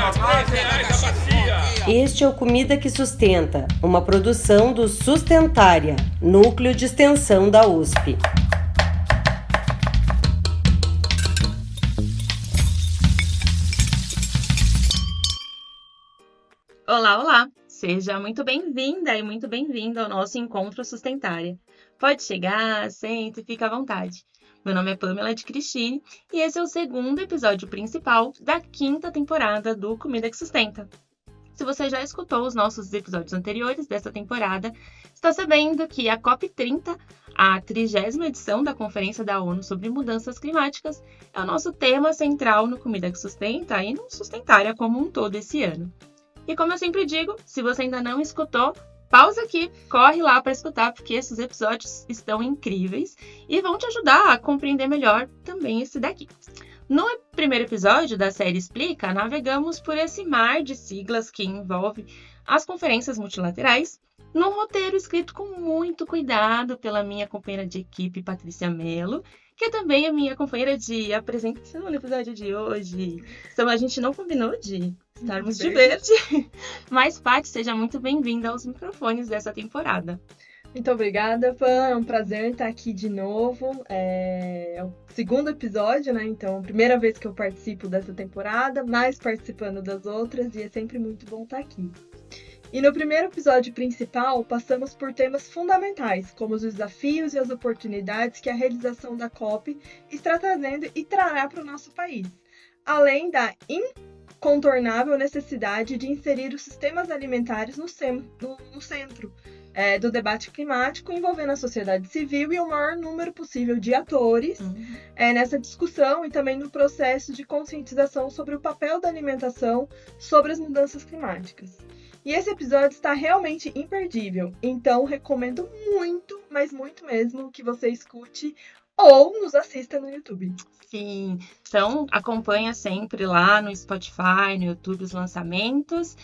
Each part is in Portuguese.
R$ 3 a bacia. Este é o Comida que Sustenta, uma produção do Sustentária, Núcleo de Extensão da USP. Olá, olá! Seja muito bem-vinda e muito bem-vindo ao nosso Encontro Sustentária. Pode chegar, senta e fica à vontade. Meu nome é Pamela de Cristine e esse é o segundo episódio principal da 5ª temporada do Comida que Sustenta. Se você já escutou os nossos episódios anteriores dessa temporada, está sabendo que a COP30, a 30ª edição da Conferência da ONU sobre Mudanças Climáticas, é o nosso tema central no Comida que Sustenta e no Sustentária como um todo esse ano. E como eu sempre digo, se você ainda não escutou, pausa aqui, corre lá para escutar, porque esses episódios estão incríveis e vão te ajudar a compreender melhor também esse daqui. No primeiro episódio da série Explica, navegamos por esse mar de siglas que envolve as conferências multilaterais, num roteiro escrito com muito cuidado pela minha companheira de equipe, Patrícia Mello, que também é minha companheira de apresentação no episódio de hoje. Então a gente não combinou de estarmos de verde. Mas, Paty, seja muito bem-vinda aos microfones dessa temporada. Muito obrigada, Pan. É um prazer estar aqui de novo. É o segundo episódio, né? Então, primeira vez que eu participo dessa temporada, mas participando das outras, e é sempre muito bom estar aqui. E no primeiro episódio principal, passamos por temas fundamentais, como os desafios e as oportunidades que a realização da COP está trazendo e trará para o nosso país, além da incontornável necessidade de inserir os sistemas alimentares no centro do debate climático, envolvendo a sociedade civil e o maior número possível de atores nessa discussão e também no processo de conscientização sobre o papel da alimentação sobre as mudanças climáticas. E esse episódio está realmente imperdível, então recomendo muito, mas muito mesmo, que você escute ou nos assista no YouTube. Sim, então acompanha sempre lá no Spotify, no YouTube, os lançamentos.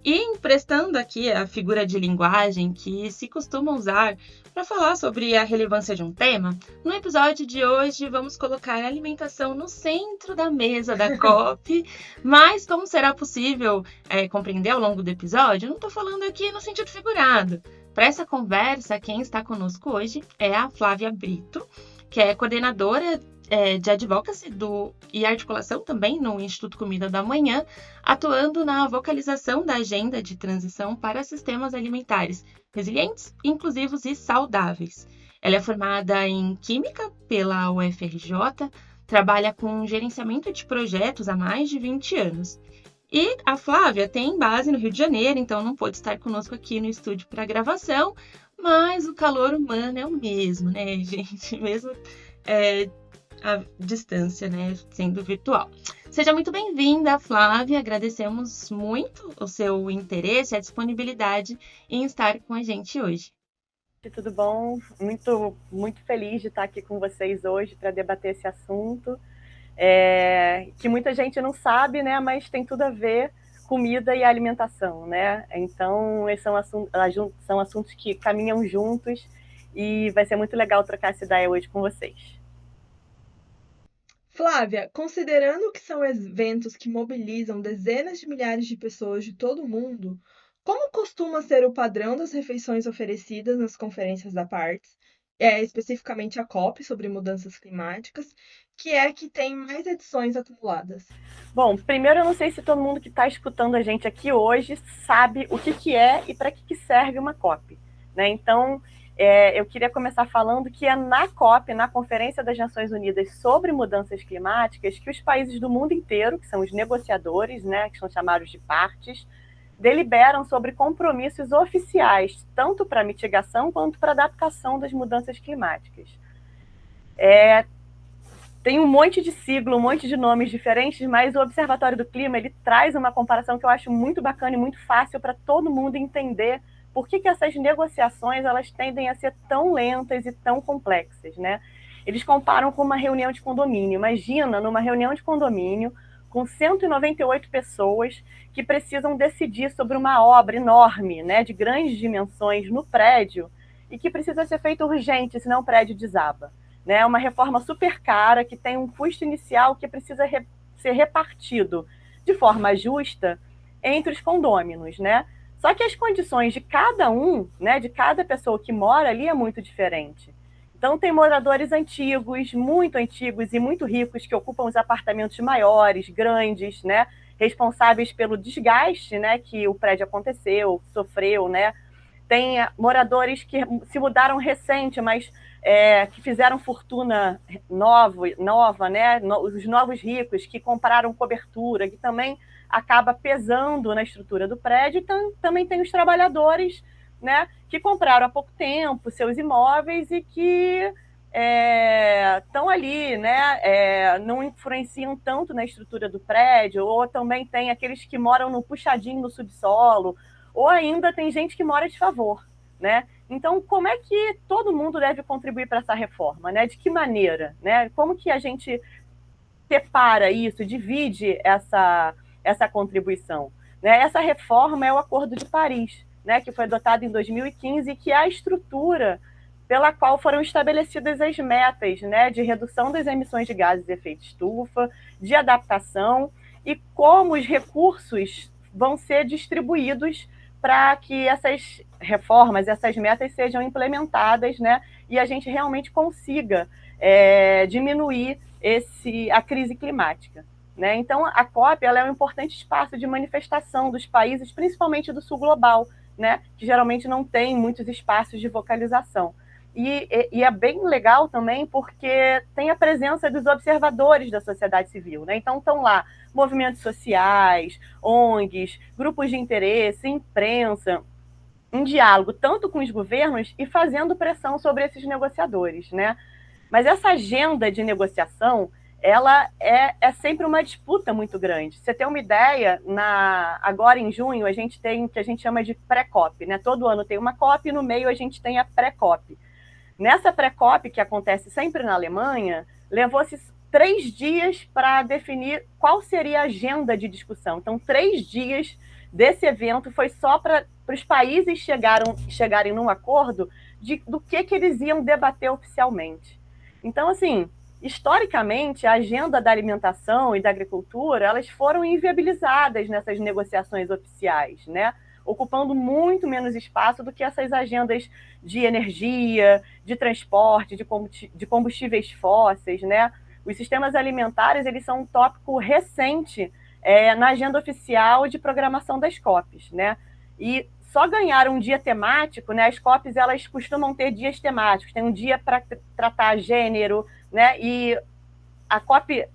E emprestando aqui a figura de linguagem que se costuma usar para falar sobre a relevância de um tema, no episódio de hoje vamos colocar a alimentação no centro da mesa da COP, mas como será possível compreender ao longo do episódio, eu não estou falando aqui no sentido figurado. Para essa conversa, quem está conosco hoje é a Flávia Brito, que é coordenadora de advocacy e articulação também no Instituto Comida da Manhã, atuando na vocalização da agenda de transição para sistemas alimentares resilientes, inclusivos e saudáveis. Ela é formada em Química pela UFRJ, trabalha com gerenciamento de projetos há mais de 20 anos. E a Flávia tem base no Rio de Janeiro, então não pôde estar conosco aqui no estúdio para gravação, mas o calor humano é o mesmo, né, gente? Mesmo a distância, né, sendo virtual. Seja muito bem-vinda, Flávia. Agradecemos muito o seu interesse e a disponibilidade em estar com a gente hoje. Tudo bom? Muito feliz de estar aqui com vocês hoje para debater esse assunto, que muita gente não sabe, né, mas tem tudo a ver comida e alimentação, né? Então, esses são assuntos que caminham juntos e vai ser muito legal trocar essa ideia hoje com vocês. Flávia, considerando que são eventos que mobilizam dezenas de milhares de pessoas de todo o mundo, como costuma ser o padrão das refeições oferecidas nas conferências da Partes, especificamente a COP sobre mudanças climáticas, que tem mais edições acumuladas? Bom, primeiro eu não sei se todo mundo que está escutando a gente aqui hoje sabe o que é e para que serve uma COP, né? Então, eu queria começar falando que é na COP, na Conferência das Nações Unidas sobre Mudanças Climáticas, que os países do mundo inteiro, que são os negociadores, né, que são chamados de partes, deliberam sobre compromissos oficiais, tanto para mitigação quanto para adaptação das mudanças climáticas. Tem um monte de sigla, um monte de nomes diferentes, mas o Observatório do Clima ele traz uma comparação que eu acho muito bacana e muito fácil para todo mundo entender por que essas negociações elas tendem a ser tão lentas e tão complexas, né? Eles comparam com uma reunião de condomínio. Imagina numa reunião de condomínio com 198 pessoas que precisam decidir sobre uma obra enorme, né, de grandes dimensões no prédio e que precisa ser feita urgente, senão o prédio desaba. Né? Uma reforma super cara que tem um custo inicial que precisa ser repartido de forma justa entre os condôminos, né? Só que as condições de cada um, né, de cada pessoa que mora ali é muito diferente. Então, tem moradores antigos, muito antigos e muito ricos que ocupam os apartamentos maiores, grandes, né, responsáveis pelo desgaste, né, que o prédio aconteceu, sofreu, né. Tem moradores que se mudaram recente, mas que fizeram fortuna nova, né, os novos ricos que compraram cobertura, que também acaba pesando na estrutura do prédio. Então, também tem os trabalhadores, né, que compraram há pouco tempo seus imóveis e que estão ali, né, não influenciam tanto na estrutura do prédio, ou também tem aqueles que moram no puxadinho no subsolo, ou ainda tem gente que mora de favor, né? Então, como é que todo mundo deve contribuir para essa reforma, né? De que maneira, né? Como que a gente separa isso, divide essa contribuição, né? Essa reforma é o Acordo de Paris, né, que foi adotado em 2015, que é a estrutura pela qual foram estabelecidas as metas, né, de redução das emissões de gases de efeito estufa, de adaptação, e como os recursos vão ser distribuídos para que essas reformas, essas metas sejam implementadas, né, e a gente realmente consiga diminuir a crise climática. Né? Então, a COP ela é um importante espaço de manifestação dos países, principalmente do sul global, né? Que geralmente não tem muitos espaços de vocalização. E é bem legal também porque tem a presença dos observadores da sociedade civil. Né? Então, estão lá movimentos sociais, ONGs, grupos de interesse, imprensa, em diálogo tanto com os governos e fazendo pressão sobre esses negociadores. Né? Mas essa agenda de negociação ela é sempre uma disputa muito grande. Você tem uma ideia, agora em junho a gente tem o que a gente chama de pré-COP, né? Todo ano tem uma COP e no meio a gente tem a pré-COP. Nessa pré-COP, que acontece sempre na Alemanha, levou-se 3 dias para definir qual seria a agenda de discussão. Então, 3 dias desse evento foi só para os países chegarem num acordo do que eles iam debater oficialmente. Então, assim, historicamente, a agenda da alimentação e da agricultura, elas foram inviabilizadas nessas negociações oficiais, né? Ocupando muito menos espaço do que essas agendas de energia, de transporte, de combustíveis fósseis, né? Os sistemas alimentares, eles são um tópico recente na agenda oficial de programação das COPs, né? E só ganharam um dia temático, né? As COPs, elas costumam ter dias temáticos, tem um dia para tratar gênero, né? E a COP,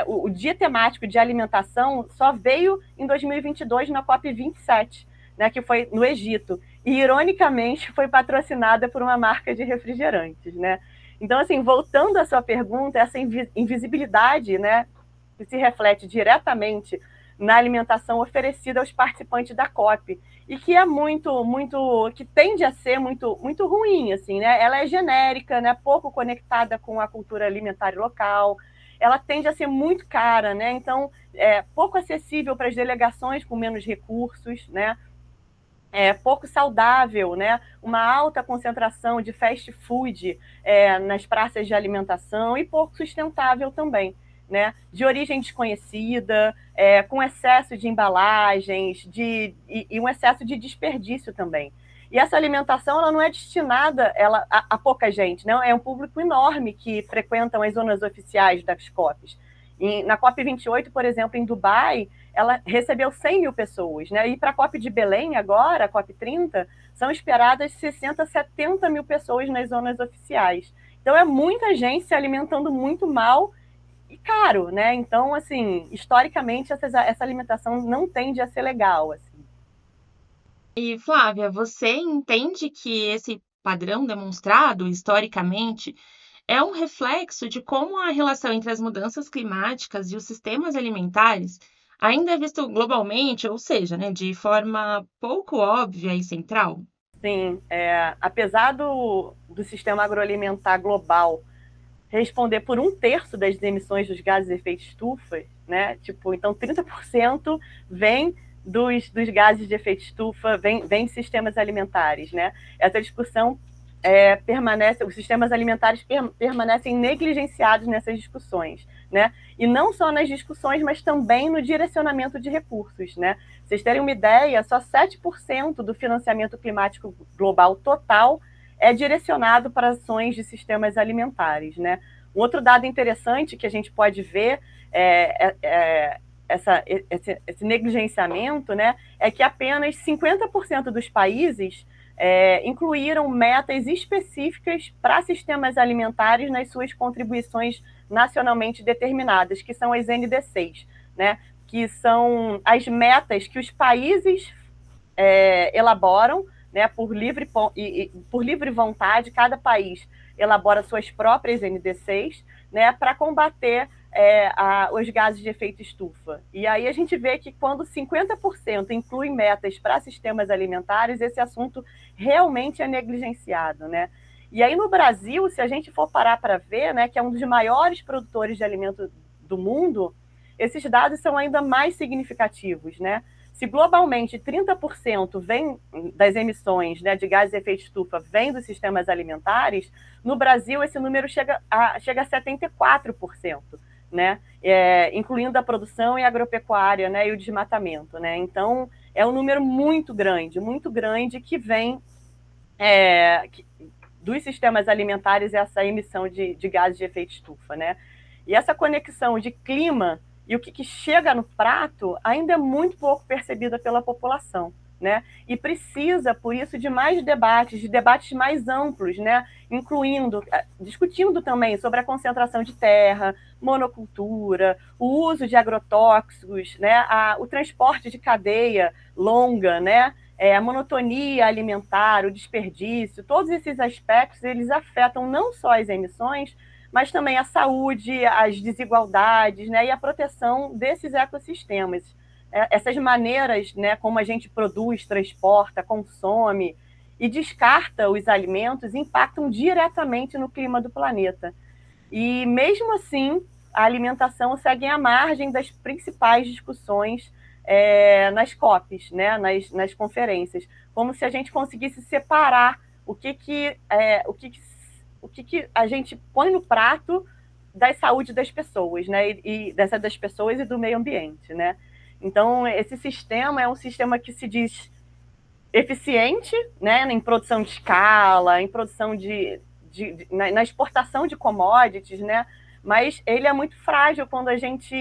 o dia temático de alimentação só veio em 2022 na COP 27, né? Que foi no Egito. E, ironicamente, foi patrocinada por uma marca de refrigerantes, né? Então, assim, voltando à sua pergunta, essa invisibilidade, né, que se reflete diretamente na alimentação oferecida aos participantes da COP, e que é que tende a ser muito ruim, assim, né? Ela é genérica, né? Pouco conectada com a cultura alimentar local, ela tende a ser muito cara, né? Então, pouco acessível para as delegações com menos recursos, né? Pouco saudável, né? Uma alta concentração de fast food nas praças de alimentação e pouco sustentável também. Né, de origem desconhecida, com excesso de embalagens e um excesso de desperdício também. E essa alimentação ela não é destinada a pouca gente, né? É um público enorme que frequentam as zonas oficiais das COPs. Na COP 28, por exemplo, em Dubai, ela recebeu 100 mil pessoas. Né? E para a COP de Belém, agora, a COP 30, são esperadas 60, 70 mil pessoas nas zonas oficiais. Então, é muita gente se alimentando muito mal e caro, né? Então, assim, historicamente, essa alimentação não tende a ser legal, assim. E, Flávia, você entende que esse padrão demonstrado historicamente é um reflexo de como a relação entre as mudanças climáticas e os sistemas alimentares ainda é visto globalmente, ou seja, né, de forma pouco óbvia e central? Sim, apesar do sistema agroalimentar global responder por 1/3 das emissões dos gases de efeito estufa, né? Tipo, então 30% vem dos gases de efeito estufa, vem de sistemas alimentares, né? Essa discussão permanece, os sistemas alimentares permanecem negligenciados nessas discussões, né? E não só nas discussões, mas também no direcionamento de recursos, né? Vocês terem uma ideia, só 7% do financiamento climático global total é direcionado para ações de sistemas alimentares, né? Um outro dado interessante que a gente pode ver esse negligenciamento, né, é que apenas 50% dos países incluíram metas específicas para sistemas alimentares nas suas contribuições nacionalmente determinadas, que são as NDCs, né, que são as metas que os países elaboram, né, por livre vontade. Cada país elabora suas próprias NDCs, né, para combater os gases de efeito estufa. E aí a gente vê que quando 50% inclui metas para sistemas alimentares, esse assunto realmente é negligenciado, né? E aí no Brasil, se a gente for parar para ver, né, que é um dos maiores produtores de alimento do mundo, esses dados são ainda mais significativos, né? Se globalmente 30% vem das emissões, né, de gases de efeito estufa vem dos sistemas alimentares, no Brasil esse número chega a 74%, né, incluindo a produção e a agropecuária, né, e o desmatamento, né? Então é um número muito grande que vem dos sistemas alimentares, essa emissão de gases de efeito estufa, né? E essa conexão de clima e o que chega no prato ainda é muito pouco percebida pela população, né? E precisa, por isso, de mais debates, de debates mais amplos, né? Discutindo também sobre a concentração de terra, monocultura, o uso de agrotóxicos, né? O transporte de cadeia longa, né? A monotonia alimentar, o desperdício, todos esses aspectos, eles afetam não só as emissões, mas também a saúde, as desigualdades, né, e a proteção desses ecossistemas. Essas maneiras, né, como a gente produz, transporta, consome e descarta os alimentos impactam diretamente no clima do planeta. E mesmo assim, a alimentação segue à margem das principais discussões nas COPs, né, nas conferências, como se a gente conseguisse separar o que a gente põe no prato da saúde das pessoas, né? E dessa das pessoas e do meio ambiente, né? Então, esse sistema é um sistema que se diz eficiente, né? Em produção de escala, em produção na exportação de commodities, né? Mas ele é muito frágil quando a gente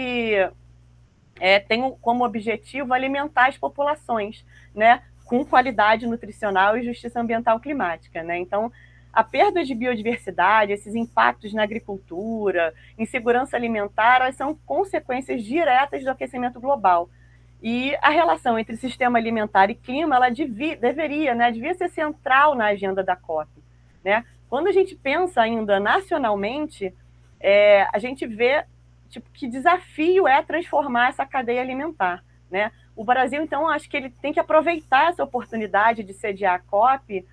tem como objetivo alimentar as populações, né? Com qualidade nutricional e justiça ambiental climática, né? Então, a perda de biodiversidade, esses impactos na agricultura, insegurança alimentar, elas são consequências diretas do aquecimento global. E a relação entre sistema alimentar e clima, ela devia ser central na agenda da COP, né? Quando a gente pensa ainda nacionalmente, a gente vê que desafio é transformar essa cadeia alimentar, né? O Brasil, então, acho que ele tem que aproveitar essa oportunidade de sediar a COP,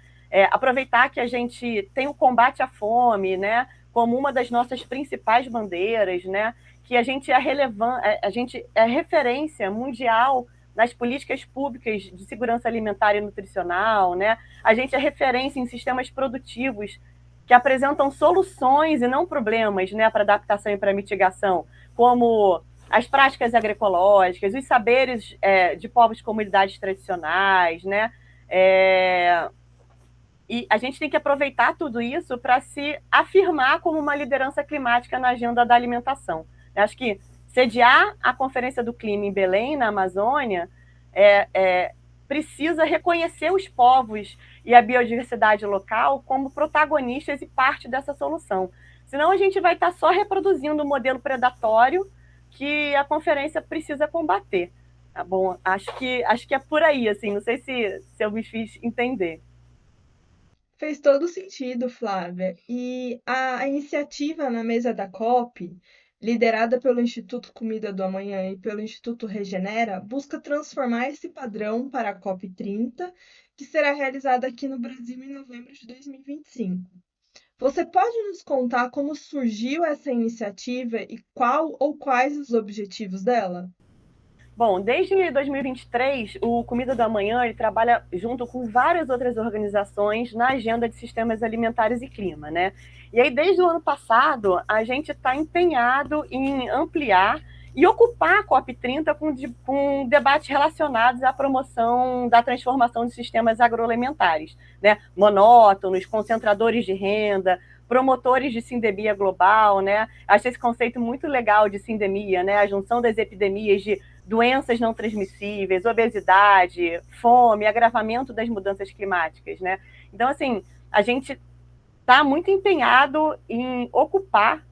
aproveitar que a gente tem o combate à fome, né, como uma das nossas principais bandeiras, né, que a gente a gente é referência mundial nas políticas públicas de segurança alimentar e nutricional, né, a gente é referência em sistemas produtivos que apresentam soluções e não problemas, né, para adaptação e para mitigação, como as práticas agroecológicas, os saberes de povos e comunidades tradicionais, né, e a gente tem que aproveitar tudo isso para se afirmar como uma liderança climática na agenda da alimentação. Eu acho que sediar a Conferência do Clima em Belém, na Amazônia, precisa reconhecer os povos e a biodiversidade local como protagonistas e parte dessa solução. Senão a gente vai estar só reproduzindo o modelo predatório que a conferência precisa combater. Tá bom? Acho que é por aí, assim, não sei se eu me fiz entender. Fez todo sentido, Flávia. E a iniciativa na mesa da COP, liderada pelo Instituto Comida do Amanhã e pelo Instituto Regenera, busca transformar esse padrão para a COP 30, que será realizada aqui no Brasil em novembro de 2025. Você pode nos contar como surgiu essa iniciativa e qual ou quais os objetivos dela? Bom, desde 2023, o Comida do Amanhã ele trabalha junto com várias outras organizações na agenda de sistemas alimentares e clima, né? E aí, desde o ano passado, a gente está empenhado em ampliar e ocupar a COP30 com debates relacionados à promoção da transformação de sistemas agroalimentares, né? Monótonos, concentradores de renda, promotores de sindemia global, né? Acho esse conceito muito legal de sindemia, né? A junção das epidemias de doenças não transmissíveis, obesidade, fome, agravamento das mudanças climáticas, né? Então, assim, a gente está muito empenhado em ocupar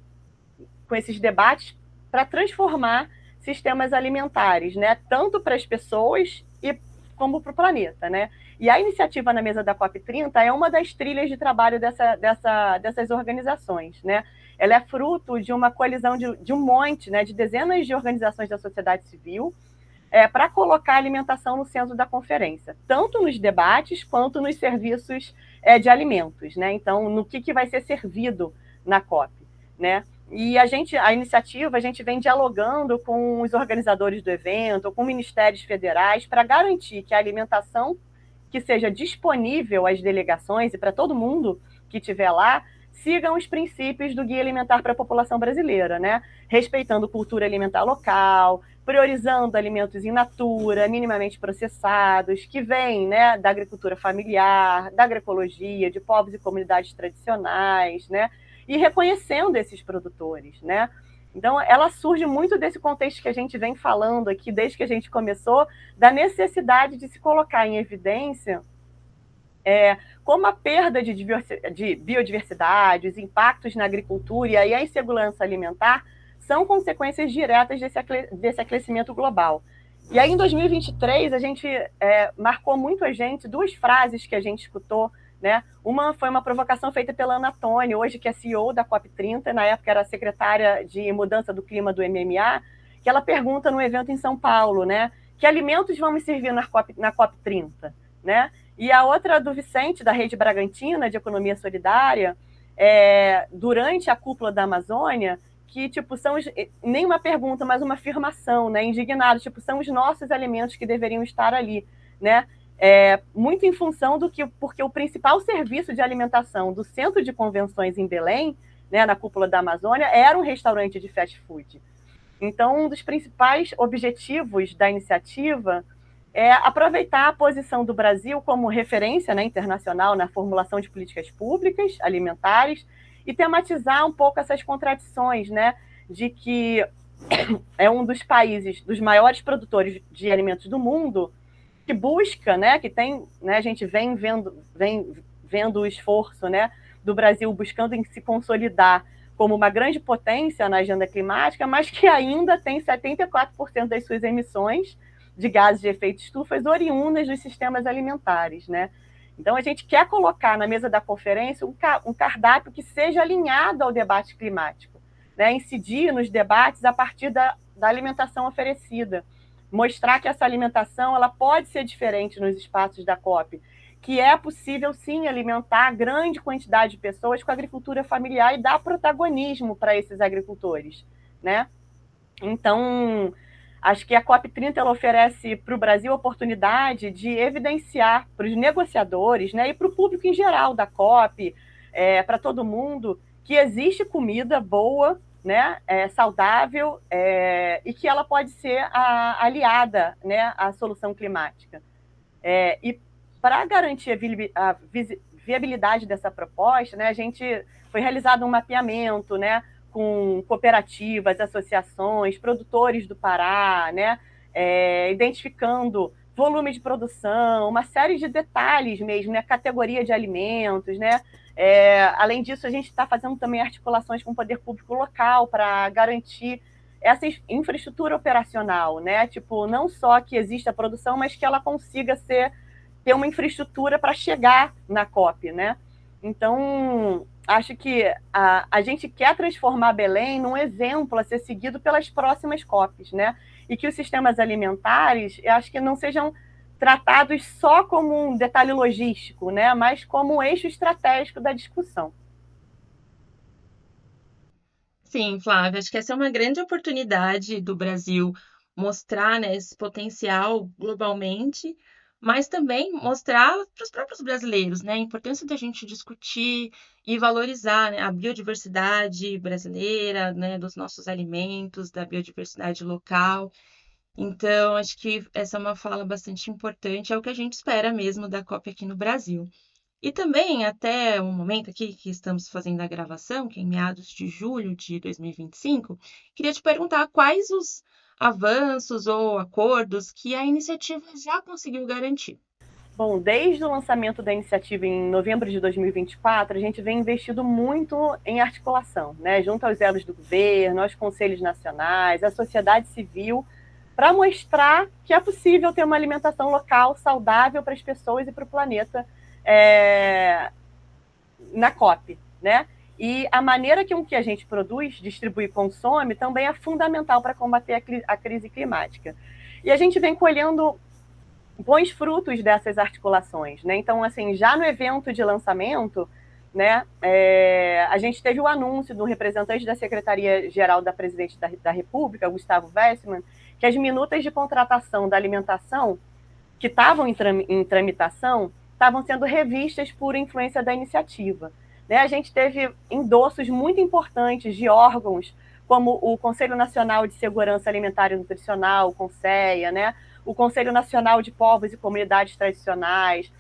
com esses debates para transformar sistemas alimentares, né? Tanto para as pessoas como para o planeta, né? E a iniciativa na mesa da COP30 é uma das trilhas de trabalho dessas organizações, né? Ela é fruto de uma coalizão de um monte, né, de dezenas de organizações da sociedade civil, para colocar a alimentação no centro da conferência, tanto nos debates quanto nos serviços de alimentos, né? Então, no que vai ser servido na COP, né? E a iniciativa, a gente vem dialogando com os organizadores do evento, com ministérios federais, para garantir que a alimentação que seja disponível às delegações e para todo mundo que estiver lá, sigam os princípios do Guia Alimentar para a População Brasileira, né? Respeitando cultura alimentar local, priorizando alimentos in natura, minimamente processados, que vêm, né, da agricultura familiar, da agroecologia, de povos e comunidades tradicionais, né? E reconhecendo esses produtores, né? Então, ela surge muito desse contexto que a gente vem falando aqui desde que a gente começou, da necessidade de se colocar em evidência como a perda de biodiversidade, os impactos na agricultura e aí a insegurança alimentar são consequências diretas desse aquecimento global. E aí, em 2023, a gente marcou muito a gente duas frases que a gente escutou, né? Uma foi uma provocação feita pela Ana Toni, hoje que é CEO da COP30, na época era secretária de mudança do clima do MMA, que ela pergunta no evento em São Paulo, né? Que alimentos vamos servir na COP30, né? E a outra do Vicente, da Rede Bragantina, de Economia Solidária, durante a cúpula da Amazônia, que, tipo, nem uma pergunta, mas uma afirmação, né? Indignado, tipo, são os nossos alimentos que deveriam estar ali, né? Muito em função porque o principal serviço de alimentação do Centro de Convenções em Belém, né, na cúpula da Amazônia, era um restaurante de fast food. Então, um dos principais objetivos da iniciativa é aproveitar a posição do Brasil como referência, né, internacional na formulação de políticas públicas alimentares e tematizar um pouco essas contradições, né, de que é um dos países, dos maiores produtores de alimentos do mundo, que busca, né, que tem, né, a gente vem vendo o esforço, né, do Brasil buscando em se consolidar como uma grande potência na agenda climática, mas que ainda tem 74% das suas emissões de gases de efeito estufa oriundas dos sistemas alimentares, né? Então, a gente quer colocar na mesa da conferência um cardápio que seja alinhado ao debate climático, né? Incidir nos debates a partir da alimentação oferecida, mostrar que essa alimentação ela pode ser diferente nos espaços da COP, que é possível, sim, alimentar grande quantidade de pessoas com agricultura familiar e dar protagonismo para esses agricultores, né? Então, acho que a COP30 ela oferece para o Brasil a oportunidade de evidenciar para os negociadores, né, e para o público em geral da COP, para todo mundo, que existe comida boa, né, saudável, e que ela pode ser aliada, né, à solução climática. E para garantir a viabilidade dessa proposta, né, foi realizado um mapeamento, né, com cooperativas, associações, produtores do Pará, né, identificando volume de produção, uma série de detalhes mesmo, né, categoria de alimentos, né. Além disso, a gente está fazendo também articulações com o poder público local para garantir essa infraestrutura operacional, né, tipo, não só que exista a produção, mas que ela consiga ter uma infraestrutura para chegar na COP, né. Então, acho que a gente quer transformar Belém num exemplo a ser seguido pelas próximas COPs, né? E que os sistemas alimentares, eu acho que não sejam tratados só como um detalhe logístico, né? Mas como um eixo estratégico da discussão. Sim, Flávia, acho que essa é uma grande oportunidade do Brasil mostrar, né, esse potencial globalmente, mas também mostrar para os próprios brasileiros, né, a importância da gente discutir e valorizar, né, a biodiversidade brasileira, né, dos nossos alimentos, da biodiversidade local. Então, acho que essa é uma fala bastante importante, é o que a gente espera mesmo da COP aqui no Brasil. E também, até o momento aqui que estamos fazendo a gravação, que é em meados de julho de 2025, queria te perguntar quais os avanços ou acordos que a iniciativa já conseguiu garantir. Bom, desde o lançamento da iniciativa em novembro de 2024, a gente vem investindo muito em articulação, né, junto aos elos do governo, aos conselhos nacionais, à sociedade civil, para mostrar que é possível ter uma alimentação local saudável para as pessoas e para o planeta na COP, né? E a maneira que a gente produz, distribui e consome também é fundamental para combater a crise climática. E a gente vem colhendo bons frutos dessas articulações, né? Então, assim, já no evento de lançamento, né, a gente teve o anúncio do representante da Secretaria-Geral da Presidente da República, Gustavo Wessmann, que as minutas de contratação da alimentação que estavam em tramitação estavam sendo revistas por influência da iniciativa. Né? A gente teve endossos muito importantes de órgãos como o Conselho Nacional de Segurança Alimentar e Nutricional, o CONSEA, né? O Conselho Nacional de Povos e Comunidades Tradicionais,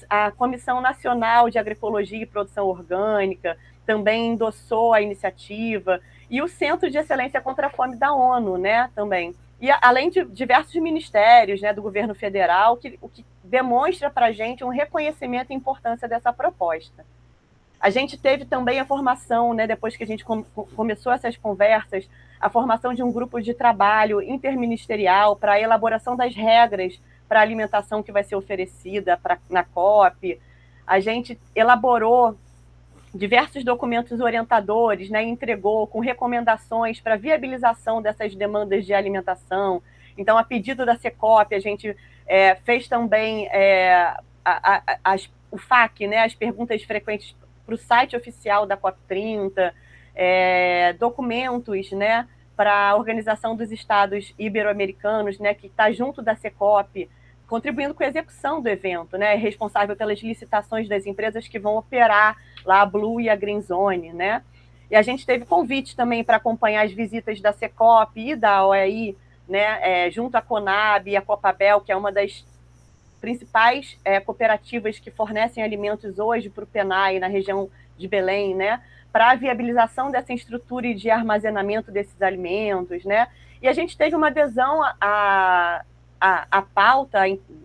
a Comissão Nacional de Agroecologia e Produção Orgânica também endossou a iniciativa, e o Centro de Excelência contra a Fome da ONU, né, também. E além de diversos ministérios, né, do governo federal, o que demonstra para a gente um reconhecimento e importância dessa proposta. A gente teve também a formação, né, depois que a gente começou essas conversas, a formação de um grupo de trabalho interministerial para a elaboração das regras para a alimentação que vai ser oferecida na COP. A gente elaborou diversos documentos orientadores, né, entregou com recomendações para viabilização dessas demandas de alimentação. Então, a pedido da Secop, a gente fez também o FAQ, né, as perguntas frequentes para o site oficial da COP30, documentos, né, para a Organização dos Estados Ibero-Americanos, né, que está junto da Secop, contribuindo com a execução do evento, né, responsável pelas licitações das empresas que vão operar lá a Blue e a Green Zone, né. E a gente teve convite também para acompanhar as visitas da Secop e da OEI, né, junto à Conab e à Copabel, que é uma das principais cooperativas que fornecem alimentos hoje para o PENAI, na região de Belém, né, para a viabilização dessa estrutura de armazenamento desses alimentos, né. E a gente teve uma adesão a pauta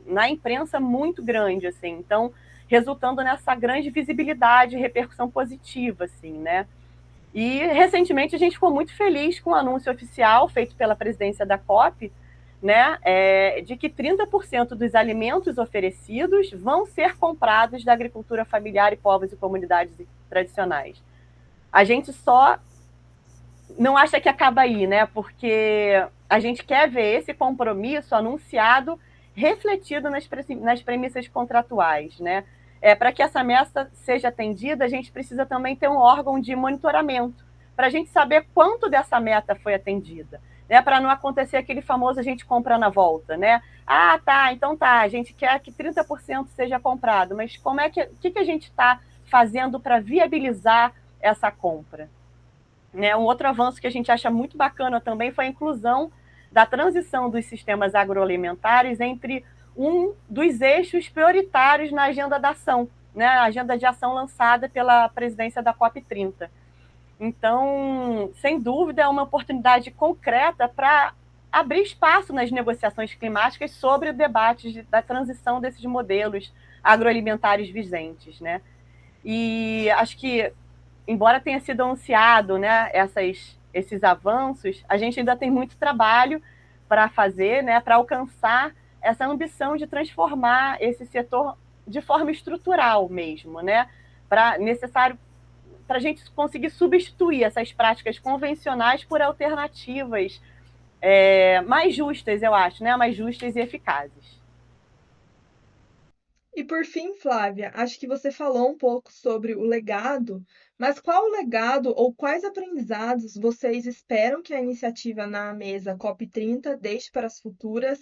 na imprensa muito grande, assim, então, resultando nessa grande visibilidade e repercussão positiva, assim, né. E, recentemente, a gente ficou muito feliz com o anúncio oficial feito pela presidência da COP, né, de que 30% dos alimentos oferecidos vão ser comprados da agricultura familiar e povos e comunidades tradicionais. A gente só não acha que acaba aí, né? Porque a gente quer ver esse compromisso anunciado, refletido nas premissas contratuais, né? Para que essa meta seja atendida, a gente precisa também ter um órgão de monitoramento, para a gente saber quanto dessa meta foi atendida, né? Para não acontecer aquele famoso a gente compra na volta, né? Ah, tá, então tá, a gente quer que 30% seja comprado, mas o que a gente está fazendo para viabilizar essa compra? Né, um outro avanço que a gente acha muito bacana também foi a inclusão da transição dos sistemas agroalimentares entre um dos eixos prioritários na agenda da ação, né, a agenda de ação lançada pela presidência da COP30. Então, sem dúvida, é uma oportunidade concreta para abrir espaço nas negociações climáticas sobre o debate da transição desses modelos agroalimentares vigentes, né? E acho que, embora tenha sido anunciado, né, esses avanços, a gente ainda tem muito trabalho para fazer, né, para alcançar essa ambição de transformar esse setor de forma estrutural mesmo, né, necessário para a gente conseguir substituir essas práticas convencionais por alternativas mais justas, eu acho, né, mais justas e eficazes. E por fim, Flávia, acho que você falou um pouco sobre o legado, Mas qual o legado ou quais aprendizados vocês esperam que a iniciativa na mesa COP30 deixe para as futuras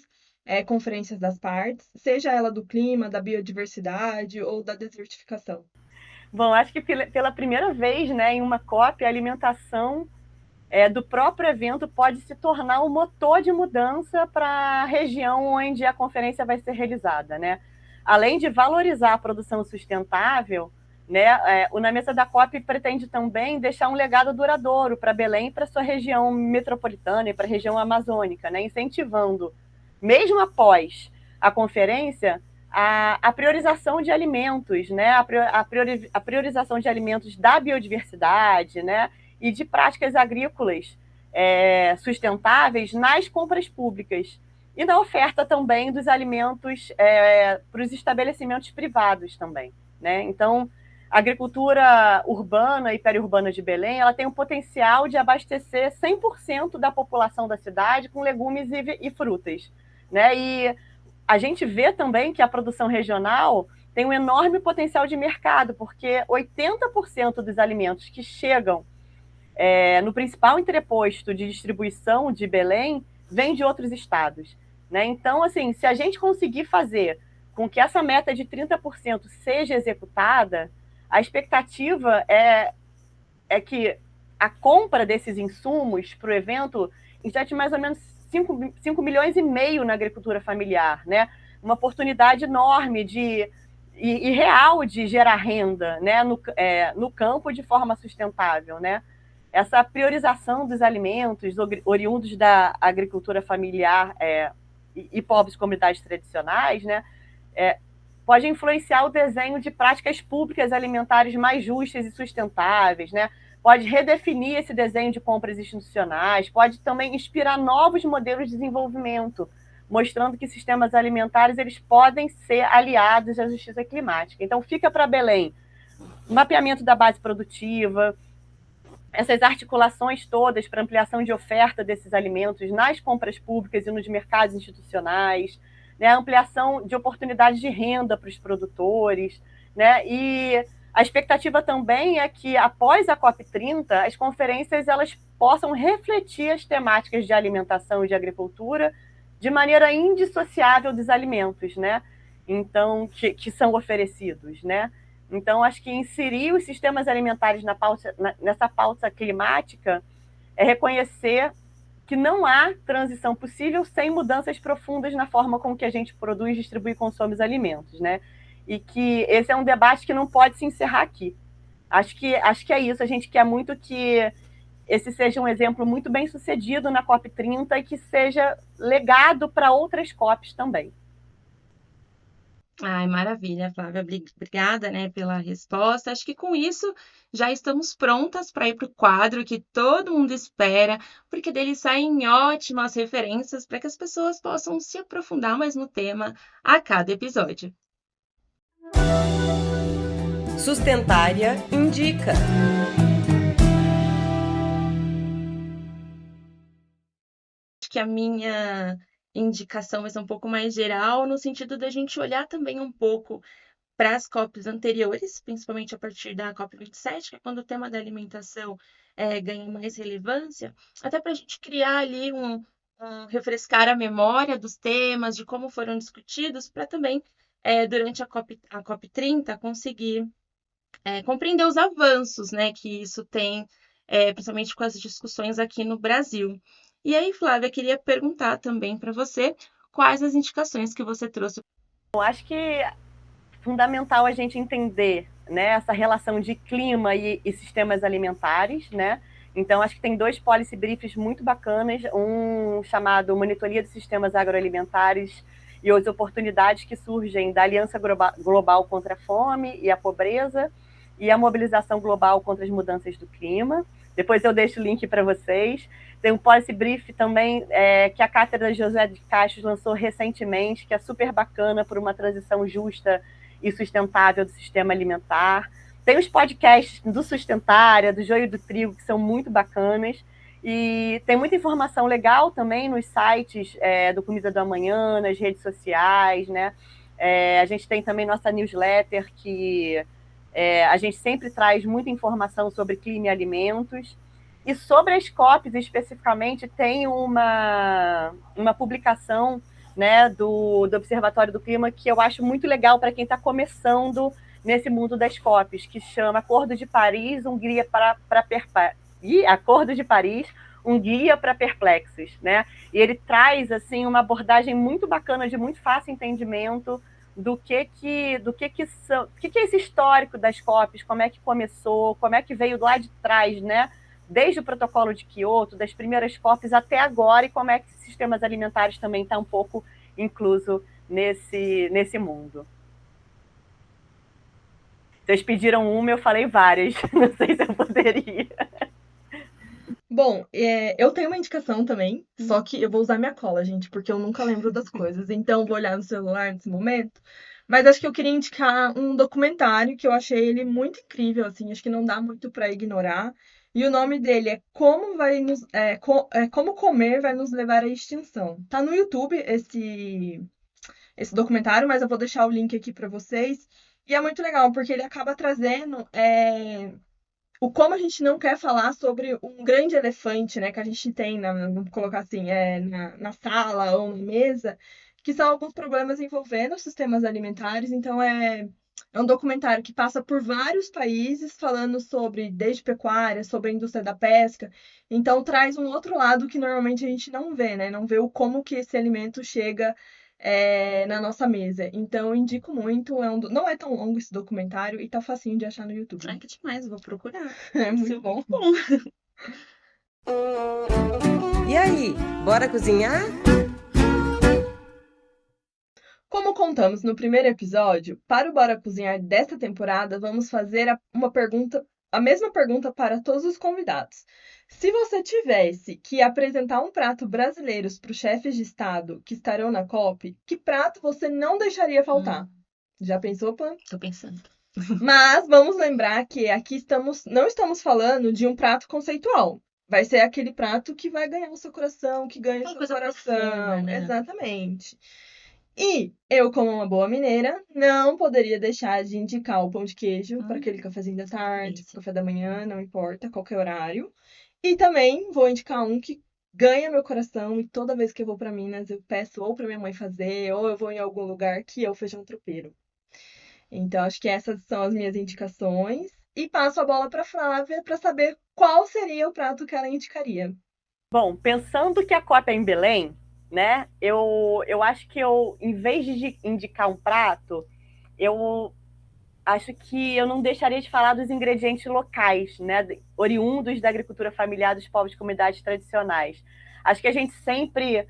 conferências das partes, seja ela do clima, da biodiversidade ou da desertificação? Bom, acho que pela primeira vez, né, em uma COP, a alimentação do próprio evento pode se tornar um motor de mudança para a região onde a conferência vai ser realizada, né? Além de valorizar a produção sustentável, né, o Na Mesa da COP pretende também deixar um legado duradouro para Belém e para sua região metropolitana e para a região amazônica, né, incentivando, mesmo após a conferência, a priorização de alimentos, né, a priorização de alimentos da biodiversidade, né, e de práticas agrícolas sustentáveis nas compras públicas e na oferta também dos alimentos para os estabelecimentos privados também, né? Então, a agricultura urbana e periurbana de Belém, ela tem o potencial de abastecer 100% da população da cidade com legumes e frutas, né? E a gente vê também que a produção regional tem um enorme potencial de mercado, porque 80% dos alimentos que chegam no principal entreposto de distribuição de Belém vem de outros estados, né? Então, assim, se a gente conseguir fazer com que essa meta de 30% seja executada, a expectativa é que a compra desses insumos para o evento injete mais ou menos 5 milhões e meio na agricultura familiar, né? Uma oportunidade enorme e real de gerar renda, né, no campo de forma sustentável, né? Essa priorização dos alimentos oriundos da agricultura familiar e povos de comunidades tradicionais, né, pode influenciar o desenho de práticas públicas alimentares mais justas e sustentáveis, né? Pode redefinir esse desenho de compras institucionais, pode também inspirar novos modelos de desenvolvimento, mostrando que sistemas alimentares eles podem ser aliados à justiça climática. Então, fica para Belém mapeamento da base produtiva, essas articulações todas para ampliação de oferta desses alimentos nas compras públicas e nos mercados institucionais, né, a ampliação de oportunidades de renda para os produtores, né, e a expectativa também é que, após a COP30, as conferências elas possam refletir as temáticas de alimentação e de agricultura de maneira indissociável dos alimentos, né, então, que são oferecidos, né. Então, acho que inserir os sistemas alimentares nessa pauta climática é reconhecer que não há transição possível sem mudanças profundas na forma com que a gente produz, distribui e consome os alimentos, né? E que esse é um debate que não pode se encerrar aqui. Acho que é isso. A gente quer muito que esse seja um exemplo muito bem sucedido na COP30 e que seja legado para outras COPs também. Ai, maravilha, Flávia. Obrigada, né, pela resposta. Acho que com isso já estamos prontas para ir para o quadro que todo mundo espera, porque dele saem ótimas referências para que as pessoas possam se aprofundar mais no tema a cada episódio. Sustentária indica. Acho que a minha indicação vai ser um pouco mais geral, no sentido da gente olhar também um pouco para as COPs anteriores, principalmente a partir da COP27, que é quando o tema da alimentação ganha mais relevância, até para a gente criar ali refrescar a memória dos temas, de como foram discutidos, para também, durante a COP30, conseguir compreender os avanços, né, que isso tem, principalmente com as discussões aqui no Brasil. E aí, Flávia, queria perguntar também para você quais as indicações que você trouxe. Eu acho que é fundamental a gente entender, né, essa relação de clima e sistemas alimentares, né? Então, acho que tem 2 policy briefs muito bacanas, um chamado Monitoria dos Sistemas Agroalimentares e as oportunidades que surgem da Aliança Global contra a Fome e a Pobreza e a Mobilização Global contra as Mudanças do Clima. Depois eu deixo o link para vocês. Tem um policy brief também que a Cátedra José de Castro lançou recentemente, que é super bacana por uma transição justa e sustentável do sistema alimentar. Tem os podcasts do Sustentária, do Joio e do Trigo, que são muito bacanas. E tem muita informação legal também nos sites do Comida do Amanhã, nas redes sociais, né? A gente tem também nossa newsletter, que A gente sempre traz muita informação sobre clima e alimentos. E sobre as COPs especificamente, tem uma publicação, né, do Observatório do Clima que eu acho muito legal para quem está começando nesse mundo das COPs, que chama Acordo de Paris, um guia Acordo de Paris, um guia para perplexos, né? E ele traz assim uma abordagem muito bacana, de muito fácil entendimento do que é esse histórico das COPs, como é que começou, como é que veio lá de trás, né? Desde o protocolo de Quioto, das primeiras COPs até agora, e como é que sistemas alimentares também está um pouco incluso nesse mundo. Vocês pediram uma, eu falei várias. Não sei se eu poderia. Bom, eu tenho uma indicação também, só que eu vou usar minha cola, gente, porque eu nunca lembro das coisas. Então, vou olhar no celular nesse momento. Mas acho que eu queria indicar um documentário que eu achei ele muito incrível, assim, acho que não dá muito para ignorar. E o nome dele é Como Comer Vai Nos Levar à Extinção. Tá no YouTube esse documentário, mas eu vou deixar o link aqui para vocês. E é muito legal, porque ele acaba trazendo o como a gente não quer falar sobre um grande elefante, né, que a gente tem, vamos colocar assim, na sala ou na mesa, que são alguns problemas envolvendo os sistemas alimentares. Então, é um documentário que passa por vários países falando sobre, desde pecuária, sobre a indústria da pesca. Então, traz um outro lado que normalmente a gente não vê, né? Não vê o como que esse alimento chega na nossa mesa. Então, eu indico muito. Não é tão longo esse documentário e tá facinho de achar no YouTube. Ai, que demais, eu vou procurar. É muito bom. E aí, bora cozinhar? Como contamos no primeiro episódio, para o Bora Cozinhar desta temporada, vamos fazer a mesma pergunta para todos os convidados. Se você tivesse que apresentar um prato brasileiro para os chefes de estado que estarão na COP, que prato você não deixaria faltar? Já pensou, Pan? Tô pensando. Mas vamos lembrar que aqui não estamos falando de um prato conceitual. Vai ser aquele prato que vai ganhar o seu coração, que ganha o seu coração. Cima, né? Exatamente. E eu, como uma boa mineira, não poderia deixar de indicar o pão de queijo para aquele cafezinho da tarde, delícia. café da manhã, não importa, qualquer horário. E também vou indicar um que ganha meu coração, e toda vez que eu vou para Minas, eu peço ou para minha mãe fazer, ou eu vou em algum lugar, que é o feijão tropeiro. Então, acho que essas são as minhas indicações. E passo a bola para Flávia para saber qual seria o prato que ela indicaria. Bom, pensando que a COP é em Belém, né? Eu acho que em vez de indicar um prato, eu acho que eu não deixaria de falar dos ingredientes locais, né? Oriundos da agricultura familiar dos povos de comunidades tradicionais. Acho que a gente sempre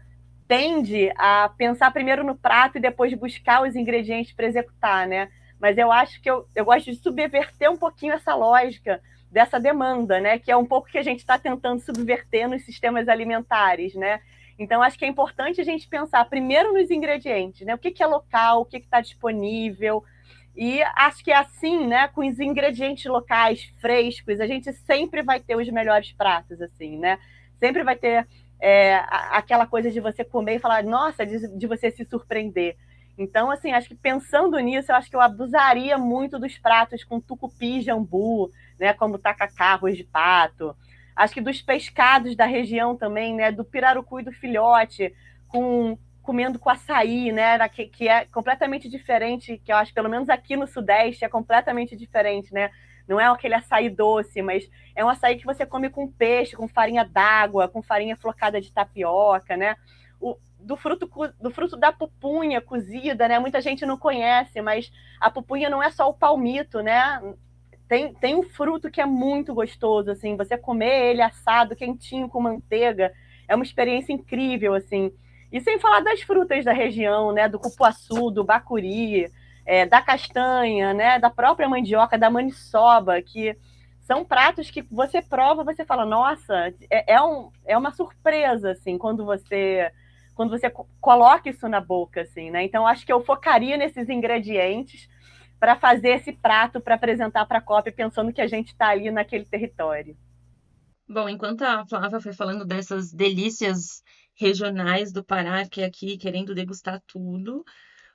tende a pensar primeiro no prato e depois buscar os ingredientes para executar, né? Mas eu acho que eu gosto de subverter um pouquinho essa lógica dessa demanda, né? Que é um pouco que a gente está tentando subverter nos sistemas alimentares, né? Então, acho que é importante a gente pensar primeiro nos ingredientes, né? O que é local, o que está disponível. E acho que é assim, né? Com os ingredientes locais, frescos, a gente sempre vai ter os melhores pratos, assim, né? Sempre vai ter aquela coisa de você comer e falar, nossa, de você se surpreender. Então, assim, acho que pensando nisso, eu acho que eu abusaria muito dos pratos com tucupi, jambu, né? Como tacacá, arroz de pato. Acho que dos pescados da região também, né? Do pirarucu e do filhote, comendo com açaí, né? Que é completamente diferente, que eu acho, pelo menos aqui no Sudeste, é completamente diferente, né? Não é aquele açaí doce, mas é um açaí que você come com peixe, com farinha d'água, com farinha flocada de tapioca, né? Do fruto da pupunha cozida, né? Muita gente não conhece, mas a pupunha não é só o palmito, né? Tem um fruto que é muito gostoso, assim, você comer ele assado, quentinho, com manteiga, é uma experiência incrível, assim. E sem falar das frutas da região, né? Do cupuaçu, do bacuri, da castanha, né? Da própria mandioca, da maniçoba, que são pratos que você prova, você fala, nossa, é uma surpresa, assim, quando você coloca isso na boca, assim, né? Então, acho que eu focaria nesses ingredientes para fazer esse prato, para apresentar para a COP, pensando que a gente está ali naquele território. Bom, enquanto a Flávia foi falando dessas delícias regionais do Pará, que aqui querendo degustar tudo,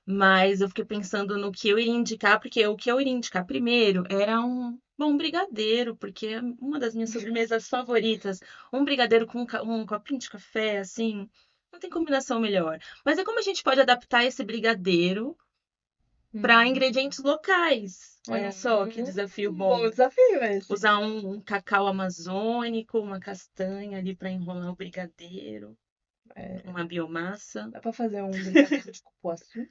Mas eu fiquei pensando no que eu iria indicar, porque o que eu iria indicar primeiro era um bom brigadeiro, porque é uma das minhas sobremesas favoritas. Um brigadeiro com um copinho de café, assim, não tem combinação melhor. Mas é como a gente pode adaptar esse brigadeiro para ingredientes locais. Olha só que desafio bom. Bom desafio esse. Usar um cacau amazônico, uma castanha ali para enrolar o brigadeiro, uma biomassa. Dá pra fazer um brigadeiro de cupuaçu?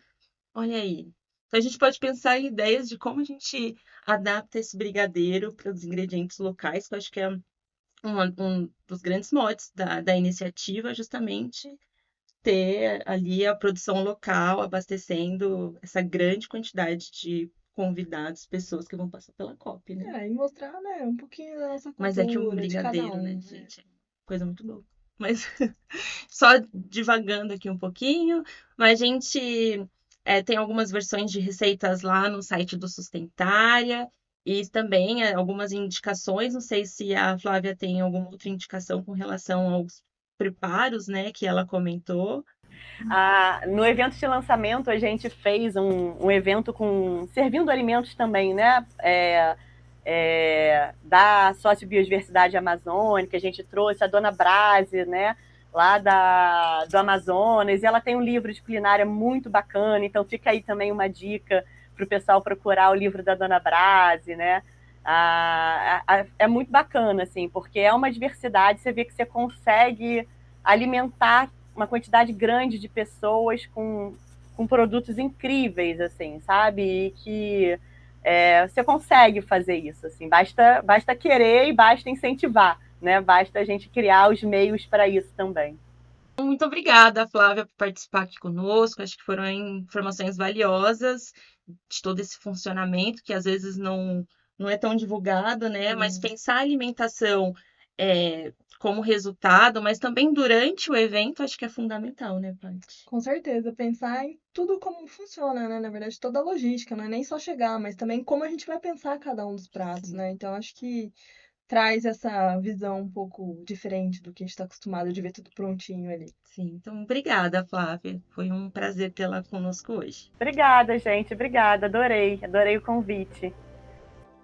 Olha aí. Então a gente pode pensar em ideias de como a gente adapta esse brigadeiro para os ingredientes locais, que eu acho que é um dos grandes motes da iniciativa, justamente ter ali a produção local abastecendo essa grande quantidade de convidados, pessoas que vão passar pela COP, né? E mostrar, né, um pouquinho da nossa Mas é que um cultura, de cada brigadeiro, né, um. gente? É coisa muito boa. Mas só divagando aqui um pouquinho, mas a gente tem algumas versões de receitas lá no site do Sustentária e também algumas indicações. Não sei se a Flávia tem alguma outra indicação com relação aos preparos, né, que ela comentou. No evento de lançamento, a gente fez um evento servindo alimentos também, né? Da Sociobiodiversidade Amazônica, a gente trouxe a Dona Brase, né? Lá do Amazonas, e ela tem um livro de culinária muito bacana, então fica aí também uma dica para o pessoal procurar o livro da Dona Brase, né? É muito bacana, assim, porque é uma diversidade, você vê que você consegue alimentar uma quantidade grande de pessoas com produtos incríveis, assim, sabe? E que você consegue fazer isso, assim, basta querer e basta incentivar, né? Basta a gente criar os meios para isso também. Muito obrigada, Flávia, por participar aqui conosco. Acho que foram informações valiosas de todo esse funcionamento, que às vezes não é tão divulgado, né? Mas pensar a alimentação como resultado, mas também durante o evento, acho que é fundamental, né, Paty? Com certeza, pensar em tudo como funciona, né? Na verdade, toda a logística, não é nem só chegar, mas também como a gente vai pensar cada um dos pratos, né? Então, acho que traz essa visão um pouco diferente do que a gente está acostumado de ver tudo prontinho ali. Sim, então obrigada, Flávia. Foi um prazer tê-la conosco hoje. Obrigada, gente. Obrigada. Adorei o convite.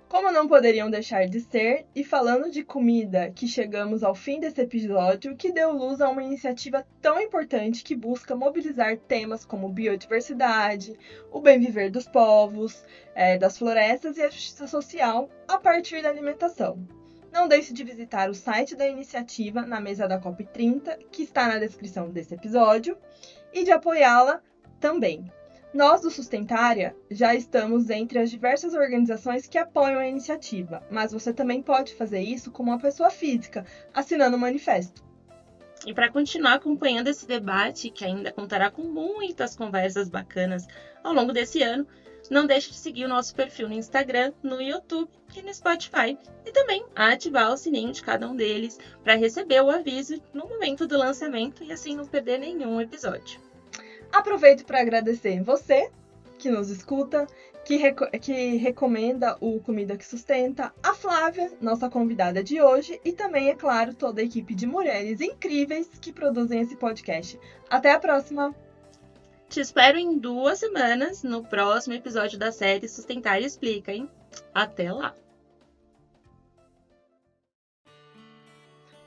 Como não poderiam deixar de ser, e falando de comida, que chegamos ao fim desse episódio que deu luz a uma iniciativa tão importante que busca mobilizar temas como biodiversidade, o bem viver dos povos, das florestas e a justiça social a partir da alimentação. Não deixe de visitar o site da iniciativa na mesa da COP30, que está na descrição desse episódio, e de apoiá-la também. Nós do Sustentária já estamos entre as diversas organizações que apoiam a iniciativa, mas você também pode fazer isso como uma pessoa física, assinando o manifesto. E para continuar acompanhando esse debate, que ainda contará com muitas conversas bacanas ao longo desse ano, não deixe de seguir o nosso perfil no Instagram, no YouTube e no Spotify. E também ativar o sininho de cada um deles para receber o aviso no momento do lançamento e assim não perder nenhum episódio. Aproveito para agradecer você que nos escuta, que recomenda o Comida que Sustenta, a Flávia, nossa convidada de hoje, e também, é claro, toda a equipe de mulheres incríveis que produzem esse podcast. Até a próxima! Te espero em 2 semanas no próximo episódio da série Sustentar e Explica, hein? Até lá!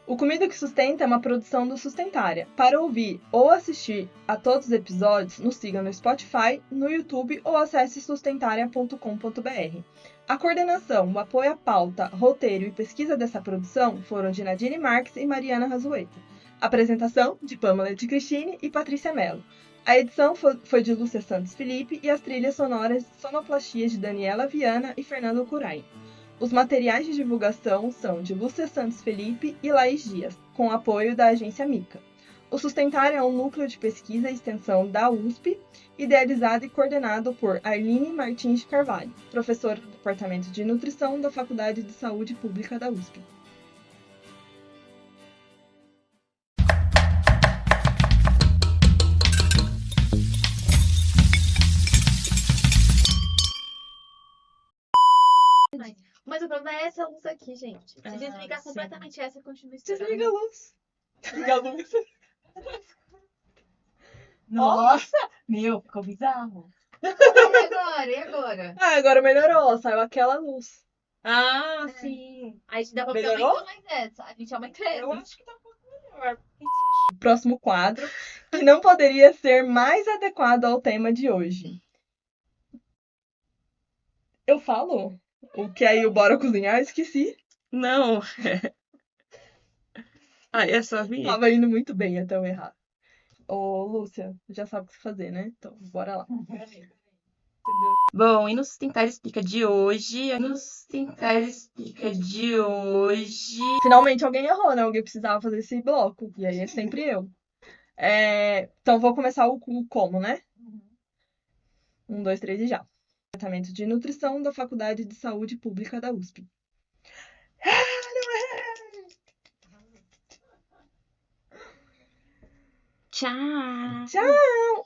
O Comida que Sustenta é uma produção do Sustentária. Para ouvir ou assistir a todos os episódios, nos siga no Spotify, no YouTube ou acesse sustentaria.com.br. A coordenação, o apoio à pauta, roteiro e pesquisa dessa produção foram de Nadine Marques e Mariana Razueta. Apresentação de Pamela de Cristine e Patrícia Mello. A edição foi de Lúcia Santos Felipe e as trilhas sonoras sonoplastias de Daniela Viana e Fernando Curain. Os materiais de divulgação são de Lúcia Santos Felipe e Laís Dias, com apoio da agência Mica. O Sustentária é um núcleo de pesquisa e extensão da USP, idealizado e coordenado por Arline Martins de Carvalho, professora do Departamento de Nutrição da Faculdade de Saúde Pública da USP. Mas o problema é essa luz aqui, gente. Se desligar sim. completamente essa, continua estourando. Desliga a luz. Desliga a luz. Nossa! Meu, ficou bizarro. E agora? Ah, agora melhorou, saiu aquela luz. Ah, sim. A gente dá pra Melhorou? aumentar mais essa. A gente aumenta essa. Eu acho que tá um pouco melhor. Próximo quadro, que não poderia ser mais adequado ao tema de hoje. Eu falo o que aí o Bora Cozinhar, esqueci. Não. Ah, é só vir. Tava indo muito bem até eu errar. Ô, Lúcia, já sabe o que fazer, né? Então, bora lá. Bom, e no Sustentar Explica de hoje, Finalmente alguém errou, né? Alguém precisava fazer esse bloco. E aí é sempre eu. Então, vou começar o como, né? 1, 2, 3 e já. Departamento de Nutrição da Faculdade de Saúde Pública da USP. Tchau. Tchau!